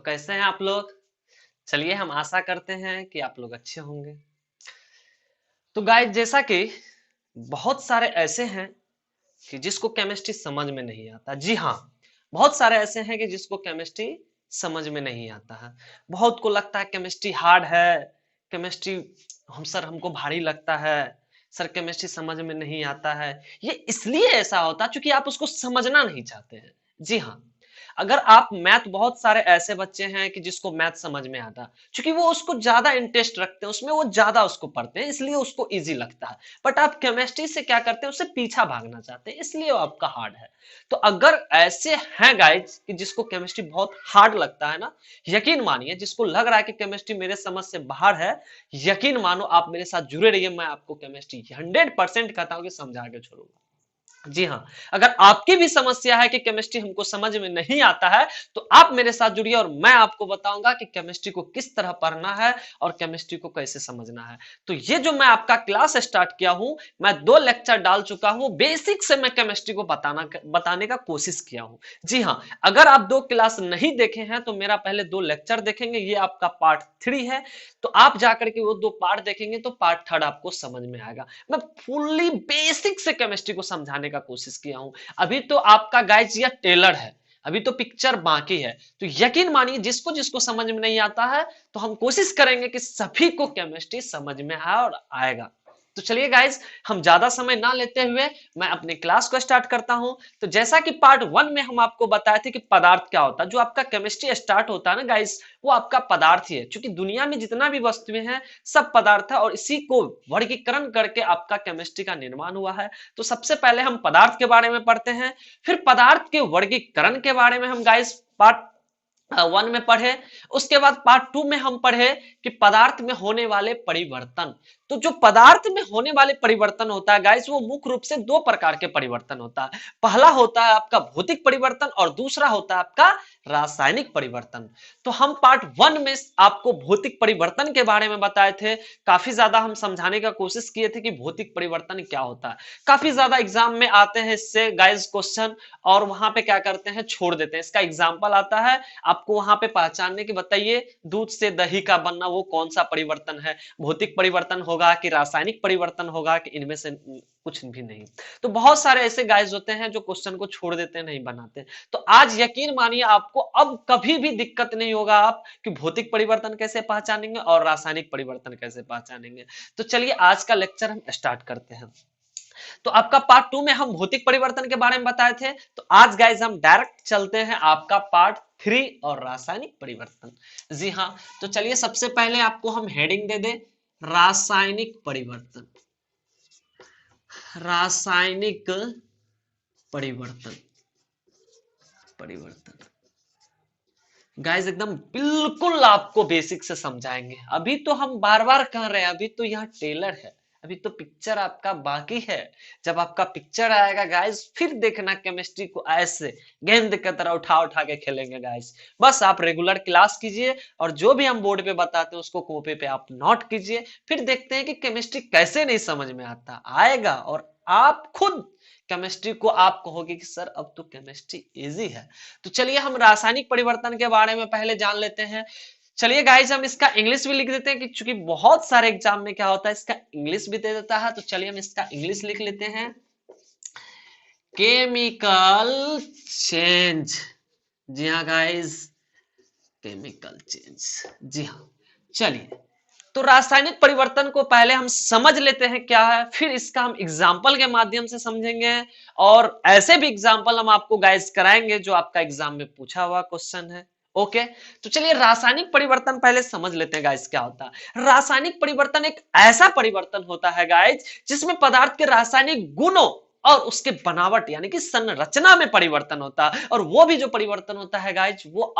कैसे हैं आप लोग? चलिए हम आशा करते हैं कि आप लोग अच्छे होंगे। तो गाइस जैसा कि बहुत सारे ऐसे हैं कि जिसको केमिस्ट्री समझ में नहीं आता। जी हाँ, बहुत सारे ऐसे हैं कि जिसको केमिस्ट्री समझ में नहीं आता है। बहुत को लगता है केमिस्ट्री हार्ड है, केमिस्ट्री हमको भारी लगता है, सर केमिस्ट्री समझ में नहीं आता है। ये इसलिए ऐसा होता है क्योंकि आप उसको समझना नहीं चाहते हैं। जी हाँ, अगर आप मैथ, बहुत सारे ऐसे बच्चे हैं कि जिसको मैथ समझ में आता है क्योंकि वो उसको ज्यादा इंटरेस्ट रखते हैं उसमें, वो ज्यादा उसको पढ़ते हैं इसलिए उसको इजी लगता है। बट आप केमिस्ट्री से क्या करते हैं, उससे पीछा भागना चाहते हैं इसलिए वो आपका हार्ड है। तो अगर ऐसे हैं गाइज कि जिसको केमिस्ट्री बहुत हार्ड लगता है ना, यकीन मानिए जिसको लग रहा है कि केमिस्ट्री मेरे समझ से बाहर है, यकीन मानो आप मेरे साथ जुड़े रहिए। मैं आपको केमिस्ट्री 100% कहता हूं कि समझा के छोड़ूंगा। जी हाँ, अगर आपकी भी समस्या है कि केमिस्ट्री हमको समझ में नहीं आता है तो आप मेरे साथ जुड़िए और मैं आपको बताऊंगा कि केमिस्ट्री को किस तरह पढ़ना है और केमिस्ट्री को कैसे समझना है। तो ये जो मैं आपका क्लास स्टार्ट किया हूं, मैं 2 लेक्चर डाल चुका हूं, बेसिक से मैं केमिस्ट्री को बताने का कोशिश किया हूं। जी हाँ, अगर आप 2 क्लास नहीं देखे हैं तो मेरा पहले 2 लेक्चर देखेंगे, ये आपका पार्ट 3 है। तो आप जाकर के वो 2 पार्ट देखेंगे तो पार्ट 3 आपको समझ में आएगा। मैं फुल्ली बेसिक से केमिस्ट्री को समझाने का कोशिश किया हूं। अभी तो आपका गाइज ये टेलर है, अभी तो पिक्चर बाकी है। तो यकीन मानिए जिसको जिसको समझ में नहीं आता है तो हम कोशिश करेंगे कि सभी को केमिस्ट्री समझ में आए और आएगा। तो चलिए गाइज, हम ज्यादा समय ना लेते हुए मैं अपने क्लास को स्टार्ट करता हूं। तो जैसा कि पार्ट 1 में हम आपको बताए थे कि पदार्थ क्या होता है, जो आपका केमिस्ट्री स्टार्ट होता है ना गाइज, वो आपका पदार्थ ही है। क्योंकि दुनिया में जितना भी वस्तुएं हैं सब पदार्थ है और इसी को वर्गीकरण करके आपका केमिस्ट्री का निर्माण हुआ है। तो सबसे पहले हम पदार्थ के बारे में पढ़ते हैं, फिर पदार्थ के वर्गीकरण के बारे में हम गाइस पार्ट 1 में पढ़े। उसके बाद पार्ट 2 में हम पढ़े कि पदार्थ में होने वाले परिवर्तन। तो जो पदार्थ में होने वाले परिवर्तन होता है गाइस, वो मुख्य रूप से 2 प्रकार के परिवर्तन होता है। पहला होता है आपका भौतिक परिवर्तन और दूसरा होता है आपका रासायनिक परिवर्तन। तो हम पार्ट 1 में आपको भौतिक परिवर्तन के बारे में बताए थे। काफी ज्यादा हम समझाने का कोशिश किए थे कि भौतिक परिवर्तन क्या होता है। काफी ज्यादा एग्जाम में आते हैं इससे गाइस क्वेश्चन, और वहां पे क्या करते हैं, छोड़ देते हैं। इसका एग्जाम्पल आता है, आपको वहां पे पहचानने की बताइए, दूध से दही का बनना वो कौन सा परिवर्तन है, भौतिक परिवर्तन होगा कि रासायनिक परिवर्तन होगा कि इनमें से कुछ भी नहीं। तो बहुत सारे ऐसे गाइस होते हैं जो क्वेश्चन को छोड़ देते हैं, नहीं बनाते। तो आज यकीन मानिए आपको अब कभी भी दिक्कत नहीं होगा आप कि भौतिक परिवर्तन कैसे पहचानेंगे और रासायनिक परिवर्तन कैसे पहचानेंगे। तो चलिए आज का लेक्चर हम स्टार्ट करते हैं। तो आपका पार्ट 2 में हम भौतिक परिवर्तन के बारे में बताए थे। तो आज गाइज हम डायरेक्ट चलते हैं आपका पार्ट 3 और रासायनिक परिवर्तन। जी हाँ, तो चलिए सबसे पहले आपको हम हेडिंग दे दें, रासायनिक परिवर्तन। रासायनिक परिवर्तन, परिवर्तन गाइस एकदम बिल्कुल आपको बेसिक से समझाएंगे। अभी तो हम बार बार कह रहे हैं, अभी तो यह टेलर है, अभी तो पिक्चर आपका बाकी है। जब आपका पिक्चर आएगा गाइस, फिर देखना केमिस्ट्री को ऐसे गेंद की तरह उठा उठा के खेलेंगे गाइस। बस आप रेगुलर क्लास कीजिए और जो भी हम बोर्ड पे बताते हैं उसको कॉपी पे आप नोट कीजिए, फिर देखते हैं कि केमिस्ट्री कैसे नहीं समझ में आता, आएगा और आप खुद केमिस्ट्री को आप कहोगे कि सर अब तो केमिस्ट्री इजी है। तो चलिए हम रासायनिक परिवर्तन के बारे में पहले जान लेते हैं। चलिए गाइज हम इसका इंग्लिश भी लिख देते हैं कि चूंकि बहुत सारे एग्जाम में क्या होता है, इसका इंग्लिश भी दे देता है। तो चलिए हम इसका इंग्लिश लिख लेते हैं, केमिकल चेंज। जी हाँ गाइज, केमिकल चेंज। जी हाँ, चलिए तो रासायनिक परिवर्तन को पहले हम समझ लेते हैं क्या है, फिर इसका हम एग्जाम्पल के माध्यम से समझेंगे और ऐसे भी एग्जाम्पल हम आपको गाइस कराएंगे जो आपका एग्जाम में पूछा हुआ क्वेश्चन है। ओके, तो चलिए रासायनिक परिवर्तन पहले समझ लेते हैं गाइस क्या होता है। रासायनिक परिवर्तन एक ऐसा परिवर्तन होता है गाइस जिसमें पदार्थ के रासायनिक गुणों और उसके बनावट यानी कि संरचना में परिवर्तन होता है। और वो भी जो परिवर्तन होता है गाइस, वो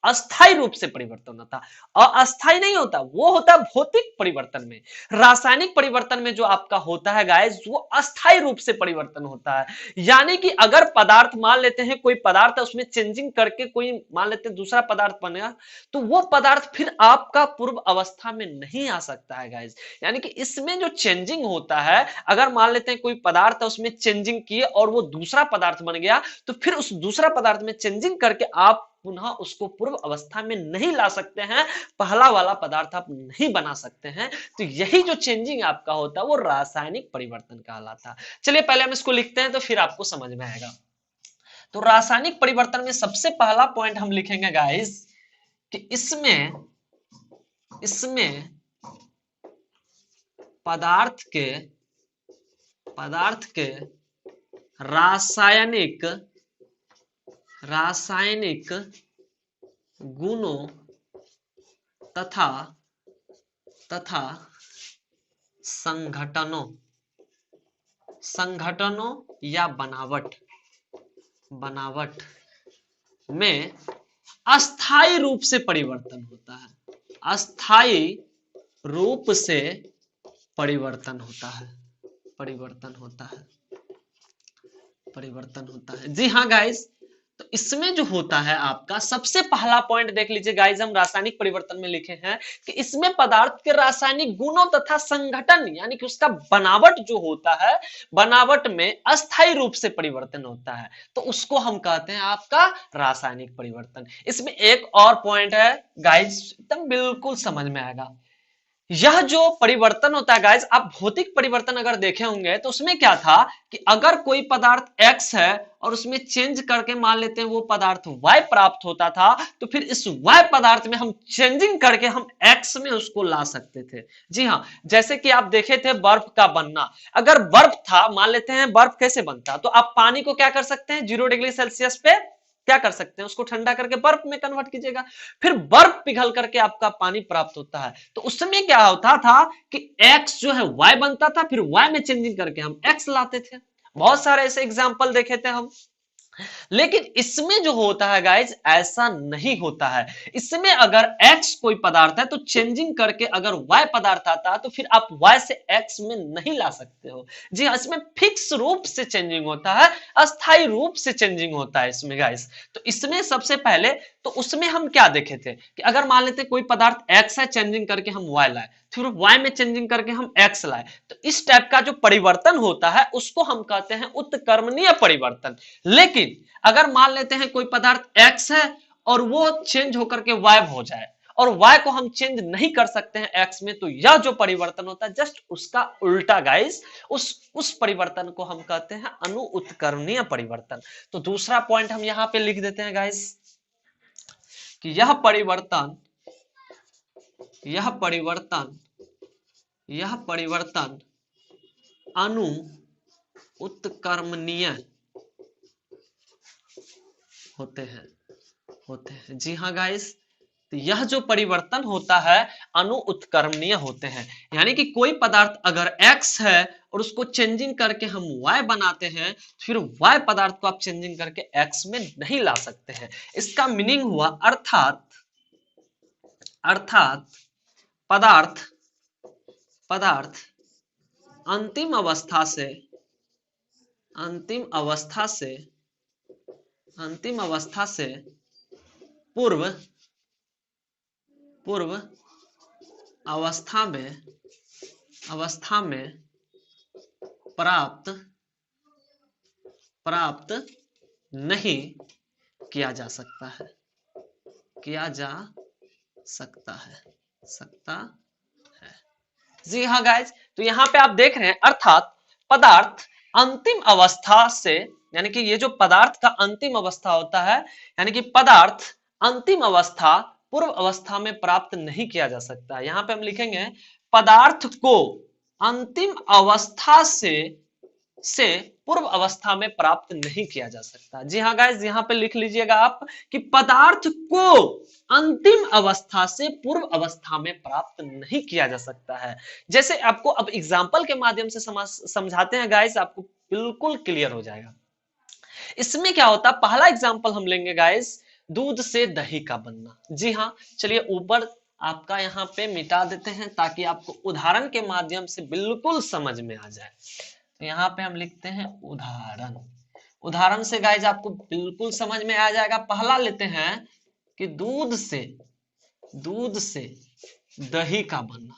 अस्थायी रूप से परिवर्तन होता है, अस्थायी नहीं होता, वो होता है भौतिक परिवर्तन में। रासायनिक परिवर्तन में जो आपका होता है गाइस, वो अस्थायी रूप से परिवर्तन होता है। यानी कि अगर पदार्थ मान लेते हैं, कोई पदार्थ है उसमें चेंजिंग करके कोई मान लेते हैं दूसरा पदार्थ बनेगा, तो वो पदार्थ फिर आपका पूर्व अवस्था में नहीं आ सकता है गाइस। यानी कि इसमें जो चेंजिंग होता है, अगर मान लेते हैं कोई पदार्थ है उसमें चेंजिंग किए और वो दूसरा पदार्थ बन गया, तो फिर उस दूसरा पदार्थ में चेंजिंग करके आप पुनः उसको पूर्व अवस्था में नहीं ला सकते हैं, पहला वाला पदार्थ आप नहीं बना सकते हैं। तो यही जो चेंजिंग आपका होता है वो रासायनिक परिवर्तन कहलाता है। चलिए पहले हम इसको लिखते हैं तो फिर आपको समझ में आएगा। तो रासायनिक परिवर्तन में सबसे पहला पॉइंट हम लिखेंगे गाइस कि इसमें पदार्थ के रासायनिक गुणों तथा संघटनों या बनावट में अस्थायी रूप से परिवर्तन होता है। अस्थायी रूप से परिवर्तन होता है। जी हाँ गाइस, तो इसमें जो होता है आपका सबसे पहला पॉइंट देख लीजिए गाइस, हम रासायनिक परिवर्तन में लिखे हैं कि इसमें पदार्थ के रासायनिक गुणों तथा संगठन यानी कि उसका बनावट जो होता है, बनावट में अस्थायी रूप से परिवर्तन होता है, तो उसको हम कहते हैं आपका रासायनिक परिवर्तन। इसमें एक और पॉइंट है गाइस, एकदम बिल्कुल समझ में आएगा। यह जो परिवर्तन होता है गाइस, आप भौतिक परिवर्तन अगर देखे होंगे तो उसमें क्या था कि अगर कोई पदार्थ X है और उसमें चेंज करके मान लेते हैं वो पदार्थ Y प्राप्त होता था, तो फिर इस Y पदार्थ में हम चेंजिंग करके हम X में उसको ला सकते थे। जी हाँ, जैसे कि आप देखे थे बर्फ का बनना, अगर बर्फ था, मान लेते हैं बर्फ कैसे बनता, तो आप पानी को क्या कर सकते हैं, 0 डिग्री सेल्सियस पे क्या कर सकते हैं, उसको ठंडा करके बर्फ में कन्वर्ट कीजिएगा, फिर बर्फ पिघल करके आपका पानी प्राप्त होता है। तो उस समय क्या होता था कि x जो है y बनता था, फिर y में चेंजिंग करके हम x लाते थे। बहुत सारे ऐसे एग्जाम्पल देखे थे हम। लेकिन इसमें जो होता है गाइज ऐसा नहीं होता है। इसमें अगर x कोई पदार्थ है तो चेंजिंग करके अगर y पदार्थ आता है तो फिर आप y से x में नहीं ला सकते हो। जी हाँ, इसमें फिक्स रूप से चेंजिंग होता है, अस्थायी रूप से चेंजिंग होता है इसमें गाइज। तो इसमें सबसे पहले तो उसमें हम क्या देखे थे कि अगर मान लेते कोई पदार्थ x है, चेंजिंग करके हम y लाए, फिर y में चेंजिंग करके हम x लाए, तो इस टाइप का जो परिवर्तन होता है उसको हम कहते हैं उत्क्रमणीय परिवर्तन। लेकिन अगर मान लेते हैं कोई पदार्थ x है और वो चेंज होकर के y हो जाए और y को हम चेंज नहीं कर सकते हैं x में, तो यह जो परिवर्तन होता है जस्ट उसका उल्टा गाइस, उस परिवर्तन को हम कहते हैं अनु उत्क्रमणीय परिवर्तन। तो दूसरा पॉइंट हम यहां पे लिख देते हैं गाइस कि यह परिवर्तन अनु उत्क्रमणीय होते हैं। जी हाँ गाइस, तो यह जो परिवर्तन होता है अनु उत्क्रमणीय होते हैं, यानी कि कोई पदार्थ अगर x है और उसको चेंजिंग करके हम y बनाते हैं, फिर y पदार्थ को आप चेंजिंग करके x में नहीं ला सकते हैं। इसका मीनिंग हुआ अर्थात पदार्थ अंतिम अवस्था से पूर्व अवस्था में प्राप्त नहीं किया जा सकता है। जी हाँ गाइज, तो यहां पे आप देख रहे हैं अर्थात पदार्थ अंतिम अवस्था से, यानी कि ये जो पदार्थ का अंतिम अवस्था होता है, यानी कि पदार्थ अंतिम अवस्था पूर्व अवस्था में प्राप्त नहीं किया जा सकता। यहां पे हम लिखेंगे पदार्थ को अंतिम अवस्था से पूर्व अवस्था में प्राप्त नहीं किया जा सकता। जी हाँ गाइस, यहां पे लिख लीजिएगा आप कि पदार्थ को अंतिम अवस्था से पूर्व अवस्था में प्राप्त नहीं किया जा सकता है। जैसे आपको अब एग्जांपल के माध्यम से समझाते हैं गाइस, आपको बिल्कुल क्लियर हो जाएगा। इसमें क्या होता है, पहला एग्जांपल हम लेंगे गाइस, दूध से दही का बनना। जी हाँ, चलिए ऊपर आपका यहाँ पे मिटा देते हैं ताकि आपको उदाहरण के माध्यम से बिल्कुल समझ में आ जाए। तो यहाँ पे हम लिखते हैं उदाहरण से गाइज आपको बिल्कुल समझ में आ जाएगा। पहला लेते हैं कि दूध से दही का बनना।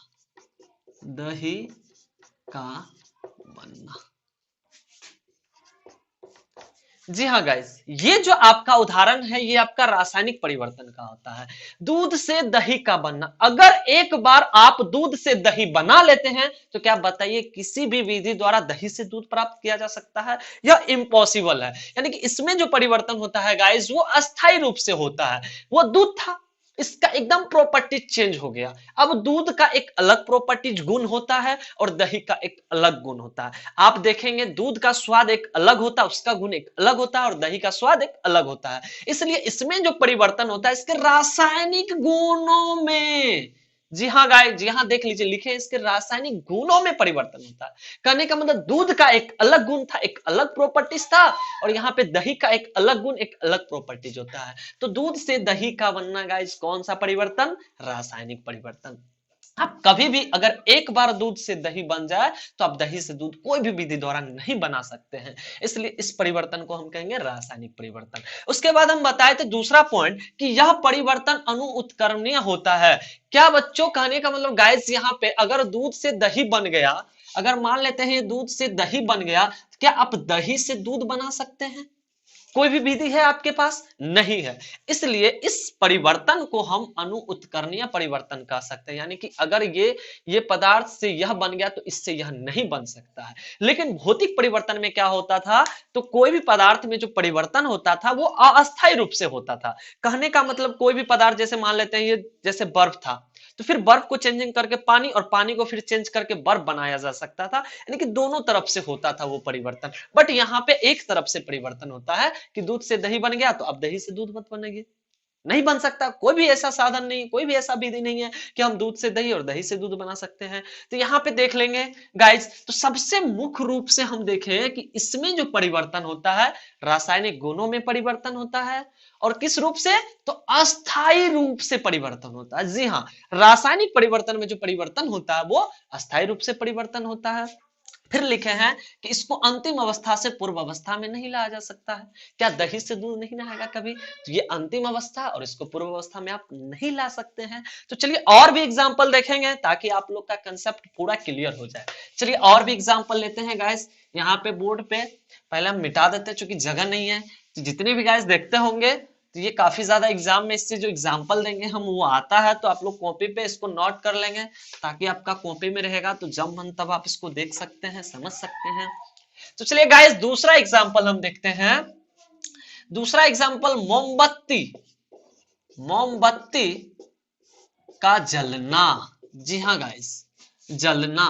जी हाँ गाइस, ये जो आपका उदाहरण है ये आपका रासायनिक परिवर्तन का होता है। दूध से दही का बनना, अगर एक बार आप दूध से दही बना लेते हैं तो क्या बताइए किसी भी विधि द्वारा दही से दूध प्राप्त किया जा सकता है? यह इम्पॉसिबल है। यानी कि इसमें जो परिवर्तन होता है गाइस वो अस्थायी रूप से होता है। वो दूध था, इसका एकदम प्रॉपर्टी चेंज हो गया। अब दूध का एक अलग प्रॉपर्टीज गुण होता है और दही का एक अलग गुण होता है। आप देखेंगे दूध का स्वाद एक अलग होता है, उसका गुण एक अलग होता है और दही का स्वाद एक अलग होता है। इसलिए इसमें जो परिवर्तन होता है इसके रासायनिक गुणों में, जी हाँ गाइस, जी हाँ देख लीजिए, लिखे इसके रासायनिक गुणों में परिवर्तन होता है। कहने का मतलब दूध का एक अलग गुण था, एक अलग प्रॉपर्टीज था, और यहाँ पे दही का एक अलग गुण, एक अलग प्रॉपर्टीज होता है। तो दूध से दही का बनना गाइस कौन सा परिवर्तन? रासायनिक परिवर्तन। आप कभी भी अगर एक बार दूध से दही बन जाए तो आप दही से दूध कोई भी विधि द्वारा नहीं बना सकते हैं। इसलिए इस परिवर्तन को हम कहेंगे रासायनिक परिवर्तन। उसके बाद हम बताए थे दूसरा पॉइंट कि यह परिवर्तन अणु उत्क्रमणीय होता है। क्या बच्चों, कहने का मतलब गाइस यहाँ पे अगर दूध से दही बन गया, अगर मान लेते हैं दूध से दही बन गया, क्या आप दही से दूध बना सकते हैं? कोई भी विधि है आपके पास? नहीं है। इसलिए इस परिवर्तन को हम अणु उत्कर्णीय परिवर्तन कह सकते हैं। यानी कि अगर ये पदार्थ से यह बन गया तो इससे यह नहीं बन सकता है। लेकिन भौतिक परिवर्तन में क्या होता था, तो कोई भी पदार्थ में जो परिवर्तन होता था वो अस्थायी रूप से होता था। कहने का मतलब कोई भी पदार्थ, जैसे मान लेते हैं ये जैसे बर्फ था, तो फिर बर्फ को चेंजिंग करके पानी और पानी को फिर चेंज करके बर्फ बनाया जा सकता था। यानी कि दोनों तरफ से होता था वो परिवर्तन। बट यहाँ पे एक तरफ से परिवर्तन होता है कि दूध से दही बन गया तो अब दही से दूध मत बनेगी, नहीं बन सकता। कोई भी ऐसा साधन नहीं, कोई भी ऐसा विधि नहीं है कि हम दूध से दही और दही से दूध बना सकते हैं। तो यहाँ पे देख लेंगे गाइस, तो सबसे मुख्य रूप से हम देखें कि इसमें जो परिवर्तन होता है रासायनिक गुणों में परिवर्तन होता है, और किस रूप से, तो अस्थायी रूप से परिवर्तन होता है। जी हाँ, रासायनिक परिवर्तन में जो परिवर्तन होता है वो अस्थायी रूप से परिवर्तन होता है। फिर लिखे हैं कि इसको अंतिम अवस्था से पूर्व अवस्था में नहीं लाया जा सकता है। क्या दही से दूध नहीं नहाएगा कभी? तो ये अंतिम अवस्था और इसको पूर्व अवस्था में आप नहीं ला सकते हैं। तो चलिए और भी एग्जांपल देखेंगे ताकि आप लोग का कंसेप्ट पूरा क्लियर हो जाए। चलिए और भी एग्जांपल लेते हैं गाइस। यहाँ पे बोर्ड पे पहले हम मिटा देते हैं क्योंकि जगह नहीं है। तो जितने भी गाइस देखते होंगे तो ये काफी ज्यादा एग्जाम में इससे जो एग्जाम्पल देंगे हम वो आता है, तो आप लोग कॉपी पे इसको नोट कर लेंगे ताकि आपका कॉपी में रहेगा, तो जब मन तब आप इसको देख सकते हैं, समझ सकते हैं। तो चलिए गाइस दूसरा एग्जाम्पल हम देखते हैं। दूसरा एग्जाम्पल मोमबत्ती, मोमबत्ती का जलना। जी हाँ गाइस, जलना।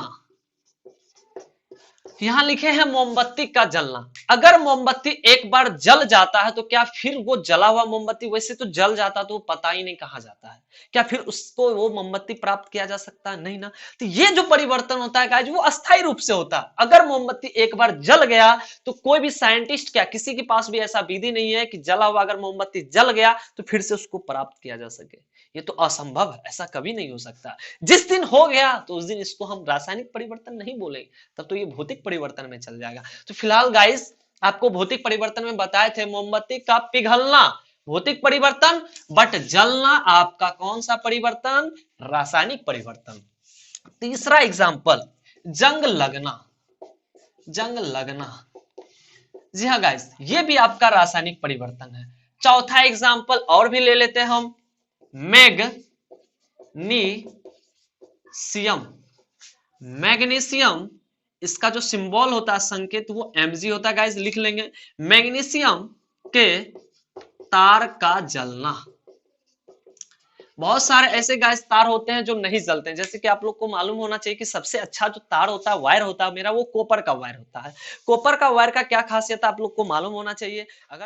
यहां लिखे हैं मोमबत्ती का जलना। अगर मोमबत्ती एक बार जल जाता है तो क्या फिर वो जला हुआ मोमबत्ती, वैसे तो जल जाता तो पता ही नहीं कहा जाता है, क्या फिर उसको वो मोमबत्ती प्राप्त किया जा सकता है? नहीं ना। तो ये जो परिवर्तन होता है गाइस वो अस्थायी रूप से होता है। अगर मोमबत्ती एक बार जल गया तो कोई भी साइंटिस्ट, क्या किसी के पास भी ऐसा विधि नहीं है कि जला हुआ अगर मोमबत्ती जल गया तो फिर से उसको प्राप्त किया जा सके। ये तो असंभव है, ऐसा कभी नहीं हो सकता। जिस दिन हो गया तो उस दिन इसको हम रासायनिक परिवर्तन नहीं बोलेंगे, तब तो ये भौतिक परिवर्तन में चल जाएगा। तो फिलहाल गाइस आपको भौतिक परिवर्तन में बताए थे मोमबत्ती का पिघलना भौतिक परिवर्तन, बट जलना आपका कौन सा परिवर्तन? रासायनिक परिवर्तन। तीसरा एग्जांपल, जंग लगना, जंग लगना। जी हाँ गाइस, ये भी आपका रासायनिक परिवर्तन है। चौथा एग्जांपल और भी ले लेते हैं हम, मैग्नीशियम। मैग्नीशियम, इसका जो सिंबल होता है संकेत वो Mg होता है गाइस, लिख लेंगे। मैग्नीशियम के तार का जलना। बहुत सारे ऐसे गाइस तार होते हैं जो नहीं जलते हैं, जैसे कि आप लोग को मालूम होना चाहिए कि सबसे अच्छा जो तार होता है, वायर होता है मेरा, वो कॉपर का वायर होता है। कॉपर का वायर का क्या खासियत है आप लोग को मालूम होना चाहिए। अगर